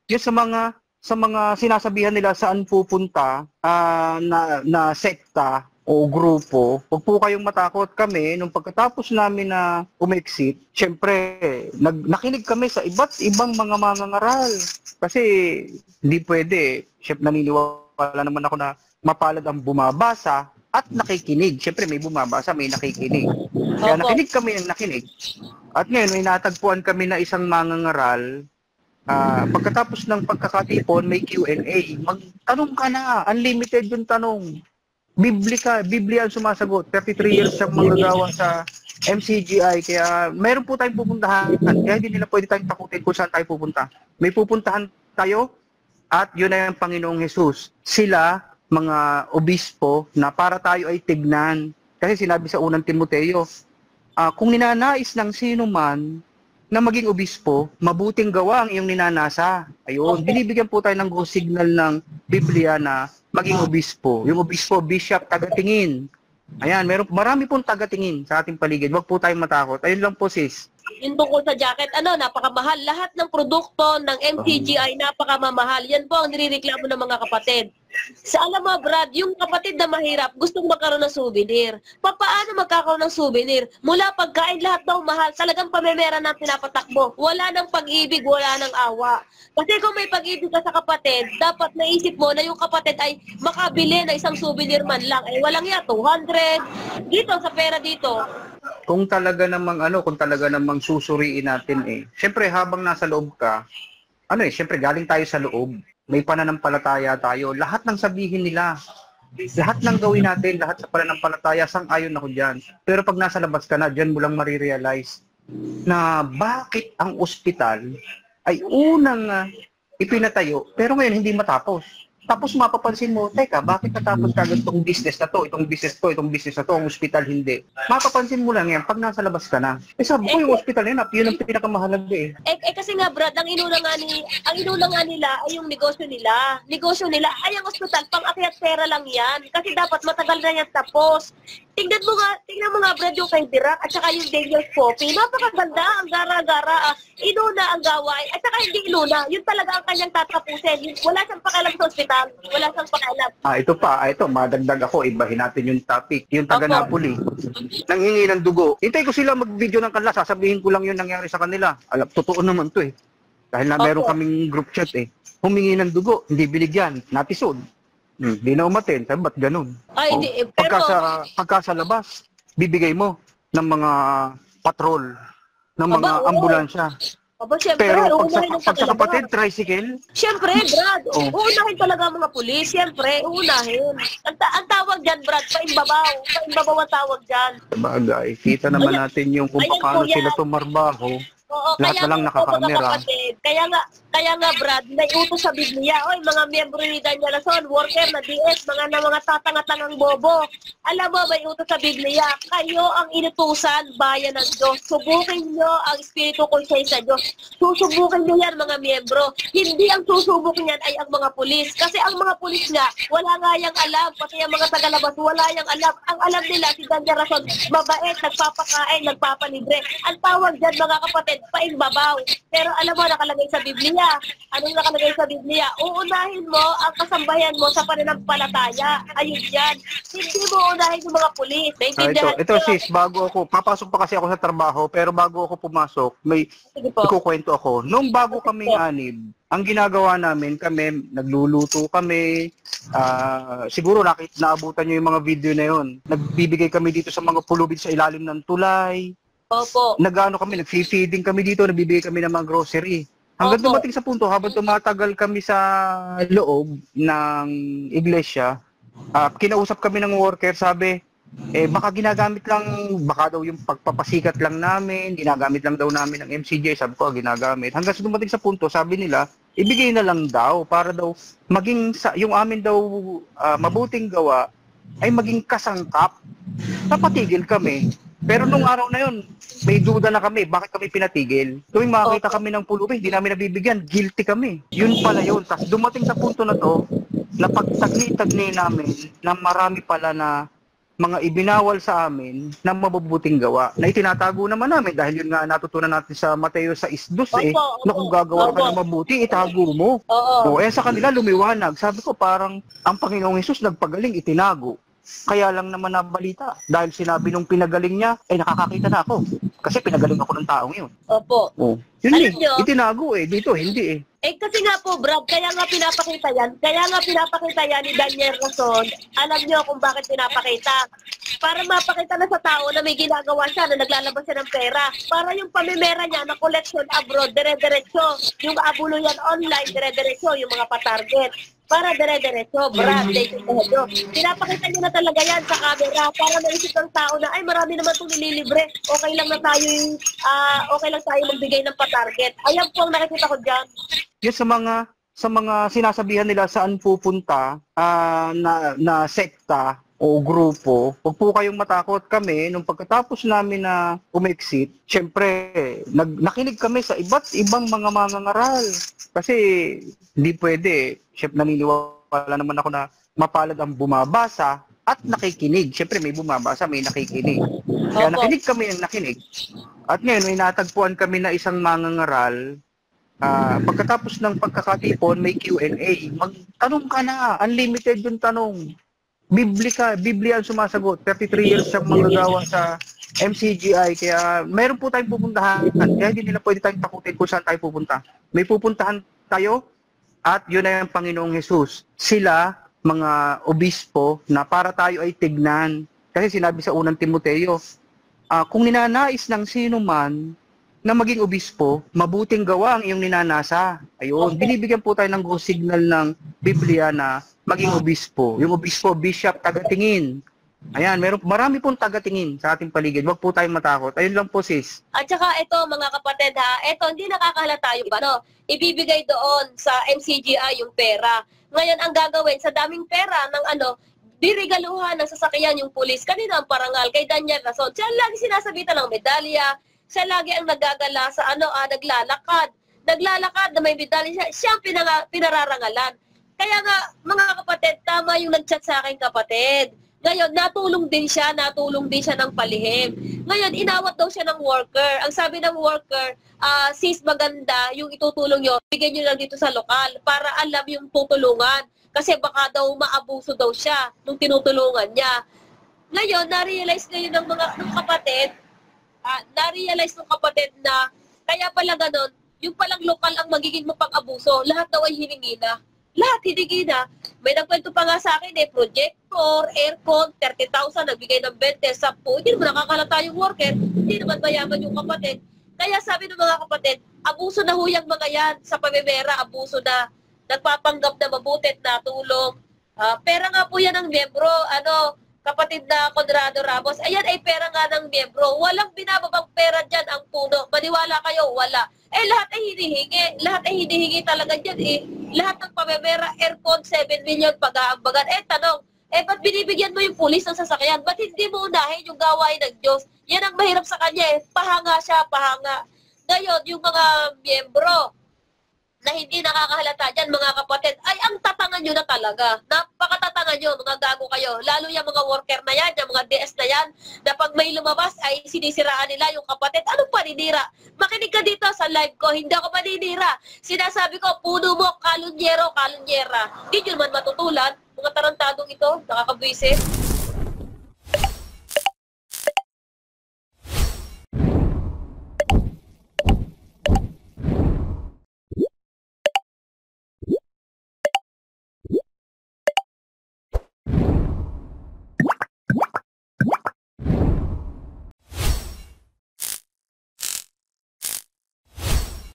Yung sa mga sinasabihan nila saan pupunta na sekta o grupo, huwag po kayong matakot. Kami, nung pagkatapos namin na umexit, syempre, nakinig kami sa iba't ibang mga mangangaral. Kasi hindi pwede. Syempre, naniniwala naman ako na mapalad ang bumabasa at nakikinig. Syempre, may bumabasa, may nakikinig. Kaya Opo. nakinig kami ng nakinig. At ngayon, may natagpuan kami na isang mangangaral. Pagkatapos ng pagkakatipon, may Q&A. Magtanong ka na. Unlimited yung tanong. Biblia ang sumasagot. 33 years siyang manggagawa sa MCGI. Kaya mayroon po tayong pupuntahan. Kaya hindi nila pwede tayong takutin kung saan tayo pupunta. May pupuntahan tayo at yun ay ang Panginoong Jesus. Sila, mga obispo, na para tayo ay tignan. Kasi sinabi sa unang Timoteo, kung ninanais ng sino man na maging obispo, mabuting gawa ang iyong ninanasa. Ayun, binibigyan po tayo ng go signal ng Biblia na maging obispo. Yung obispo, bishop, tagatingin. Ayan, marami pong tagatingin sa ating paligid. Huwag po tayong matakot. Ayun lang po, sis. Yung tungkol sa jacket, napakamahal. Lahat ng produkto ng MCGI, napakamamahal. Yan po ang nirereklamo ng mga kapatid. Alam mo, Brad, yung kapatid na mahirap, gustong magkaroon ng souvenir. Paano magkakaroon ng souvenir? Mula pagkain, lahat daw mahal. Talagang pamemera na pinapatakbo. Wala ng pag-ibig, wala ng awa. Kasi kung may pag-ibig ka sa kapatid, dapat naisip mo na yung kapatid ay makabili na isang souvenir man lang. Ay walang 200. Dito, sa pera dito. Kung talaga namang susuriin natin Syempre habang nasa loob ka, syempre galing tayo sa loob. May pananampalataya tayo. Lahat ng sabihin nila, lahat ng gawin natin, lahat sa pananampalataya, sang-ayon ako diyan. Pero pag nasa labas ka na, diyan mo lang marirealize na bakit ang ospital ay unang ipinatayo, pero ngayon hindi matapos. Tapos mapapansin mo, teka, bakit natapos kagad itong business na to, itong business na to, ang hospital hindi. Mapapansin mo lang yan pag nasa labas ka na. Sabi ko, yung hospital yun ang pinakamahalaga Kasi nga, Brad, ang inuna nga nila ay yung negosyo nila. Negosyo nila ay ang ospital, pang-akyat pera lang yan. Kasi dapat matagal na yan tapos. Tingnan mo nga, Brad, yung kay Dirac at saka yung Daniel's Coffee. Napakaganda, ang gara-gara. Inuna ang gawain. At saka hindi inuna. Yun talaga ang kanyang tatapusin. Wala siyang pakialam sa ospital. Wala siyang pakialam. Ito, madagdag ako. Ibahin natin yung topic. Yung taga Napoli. Nanghingi ng dugo. Hintay ko sila mag-video ng kanila. Sasabihin ko lang yun nangyari sa kanila. Totoo naman to Dahil na meron kaming group chat Humingi ng dugo. Hindi binigyan. Natisod. Di na umaten. Sabi, ba't ganun? Ay, pero Pagka sa labas, bibigay mo ng mga patrol, ng mga ambulansya. Siyempre, Pero pag sa kapatid, tricycle? Siyempre, Brad. Uunahin talaga ang mga pulis. Siyempre, uunahin. Ang tawag dyan, Brad, paimbabaw. Paimbabaw ang tawag dyan. Sabagay, kita naman natin yung kung paano sila tumarbaho. Oo, lahat na lang nakakamera. Kaya nga, Brad, may utos sa Biblia. Oy, mga miyembro ni Daniel Lason, worker na DS, mga tatangat-tangang bobo. Alam mo, may utos sa Biblia. Kayo ang inutusan, bayan ng Diyos. Subukin nyo ang espiritu ko sa Diyos. Susubukin nyo yan, mga miyembro. Hindi ang susubukin yan ay ang mga pulis. Kasi ang mga pulis nga, wala nga yung alam. Pati ang mga tagalabas, wala yung alam. Ang alam nila, si Daniel Lason, mabait, nagpapakain, nagpapalibre. Ang tawag dyan, mga kapatid, paimbabaw. Pero alam mo, nakalagay sa Biblia. Anong nakalagay sa Biblia? Uunahin mo ang kasambayan mo sa pananampalataya. Ayun yan. Hindi mo unahin yung mga pulis. Ito sis, papasok pa kasi ako sa trabaho, pero bago ako pumasok, may ikukwento ako. Nung bago kaming anib, ang ginagawa namin, nagluluto kami, siguro naabutan nyo yung mga video na yun. Nagbibigay kami dito sa mga pulubid sa ilalim ng tulay. Opo. Nag-feeding kami dito, nagbibigay kami ng mga grocery. Hanggang dumating sa punto, habang tumatagal kami sa loob ng iglesia, kinausap kami ng worker, sabi, baka daw yung pagpapasikat lang namin, ginagamit lang daw namin ng MCJ, sabi ko, ginagamit. Hanggang sa dumating sa punto, sabi nila, ibigay na lang daw, para daw yung amin daw mabuting gawa, ay maging kasangkap. Napatigil kami. Pero nung araw na yun, may duda na kami, bakit kami pinatigil? Tuwing makakita kami ng pulubi, hindi namin nabibigyan, guilty kami. Yun pala yun. Tapos dumating sa punto na to, na pagtagni-tagni namin, na marami pala na mga ibinawal sa amin na mabubuting gawa na itinatago naman namin dahil yun nga natutunan natin sa Mateo 6:2 Opo, na kung gagawa ka ng mabuti, itago mo. Oo. O sa kanila lumiwanag. Sabi ko parang ang Panginoong Hesus nagpagaling, itinago. Kaya lang naman nabalita dahil sinabi nung pinagaling niya, nakakakita na ako. Kasi pinagaling ako ng taong yun. Opo. Yun Alam nyo, itinago dito hindi kasi nga po, Brad, kaya nga pinapakita yan. Kaya nga pinapakita yan ni Daniel Rason. Alam nyo kung bakit pinapakita. Para mapakita na sa tao na may ginagawa siya, na naglalabas siya ng pera. Para yung pamimera niya na collection abroad, dire-diretso. Yung abulo yan online, dire-diretso. Yung mga patarget. Para dire-diretso, Brad. Pinapakita niyo na talaga yan sa camera para maisip ng tao na, ay, marami naman itong nililibre. Okay lang tayo magbigay ng patarget. Ayan po ang nakikita ko dyan. Yung sa mga sinasabihan nila saan pupunta na sekta o grupo, huwag po kayong matakot. Kami nung pagkatapos namin na umexit, syempre nakinig kami sa iba't ibang mga mangangaral kasi hindi pwede. Syempre naniniwala naman ako na mapalad ang bumabasa at nakikinig. Syempre may bumabasa, may nakikinig. Kaya nakinig kami ng nakinig. At ngayon may natagpuan kami na isang mangangaral. Pagkatapos ng pagkakatipon, may Q&A. Magtanong ka na. Unlimited yung tanong. Biblia ang sumasagot. 33 years siyang manggagawa sa MCGI. Kaya meron po tayong pupuntahan. Kaya hindi nila pwede tayong takutin kung saan tayo pupunta. May pupuntahan tayo at yun ay ang Panginoong Hesus. Sila, mga obispo, na para tayo ay tignan. Kasi sinabi sa unang Timoteo, kung ninanais ng sino man na maging obispo, mabuting gawa ang iyong ninanasa. Ayun, binibigyan po tayo ng go signal ng Biblia na maging obispo. Yung obispo, bishop, tagatingin. Ayan, marami pong tagatingin sa ating paligid. Huwag po tayong matakot. Ayun lang po, sis. At saka ito, mga kapatid hindi nakakahalata yung ibibigay doon sa MCGI yung pera. Ngayon, ang gagawin, sa daming pera ng dirigaluhan ng sasakyan yung pulis. Kanina ang parangal kay Daniel Rason. Siya lagi sinasabitan ng medalya. Siya lagi ang nagagala sa naglalakad. Naglalakad na may medalya. Siya ang pinararangalan. Kaya nga, mga kapatid, tama yung nag-chat sa akin kapatid. Ngayon, natulong din siya ng palihim. Ngayon, inawat daw siya ng worker. Ang sabi ng worker, sis, maganda yung itutulong nyo. Bigyan nyo lang dito sa lokal para alam yung tutulungan. Kasi baka daw maabuso daw siya nung tinutulungan niya. Ngayon, na-realize ngayon ng kapatid, na kaya pala ganun, yung palang lokal ang magiging mapang-abuso. Lahat daw ay hiningi na. Lahat hiningi na. May nagkwento pa nga sa akin projector, aircon, 30,000, nagbigay ng 20, 10. Hindi naman nakakalata yung worker, hindi naman mayaman yung kapatid. Kaya sabi ng mga kapatid, abuso na huyang mga yan sa pamimera, abuso na. Nagpapanggap na mabuti at natulong. Pera nga po yan ng miyembro, kapatid na Conrado Ramos, ayan ay pera nga ng miyembro. Walang binababang pera dyan ang puno. Maniwala kayo, wala. Lahat ay hinihingi. Lahat ay hinihingi talaga dyan Lahat ng pamemera, aircon, 7 million pag-aambagan. Tanong, ba't binibigyan mo yung pulis ng sasakyan? Ba't hindi mo unahin yung gawain ng Diyos? Yan ang mahirap sa kanya Pahanga siya, pahanga. Ngayon, yung mga miyembro, na hindi nakakahalata dyan, mga kapatid, ay ang tatangan nyo na talaga. Napakatatangan nyo, mga gago kayo. Lalo yung mga worker na yan, yung mga DS na yan, na pag may lumabas ay sinisiraan nila yung kapatid. Anong paninira? Makinig ka dito sa live ko, hindi ako paninira. Sinasabi ko, puno mo, kalunyero, kalunyera. Hindi nyo naman matutulan. Mga tarantadong ito, nakakabwisit.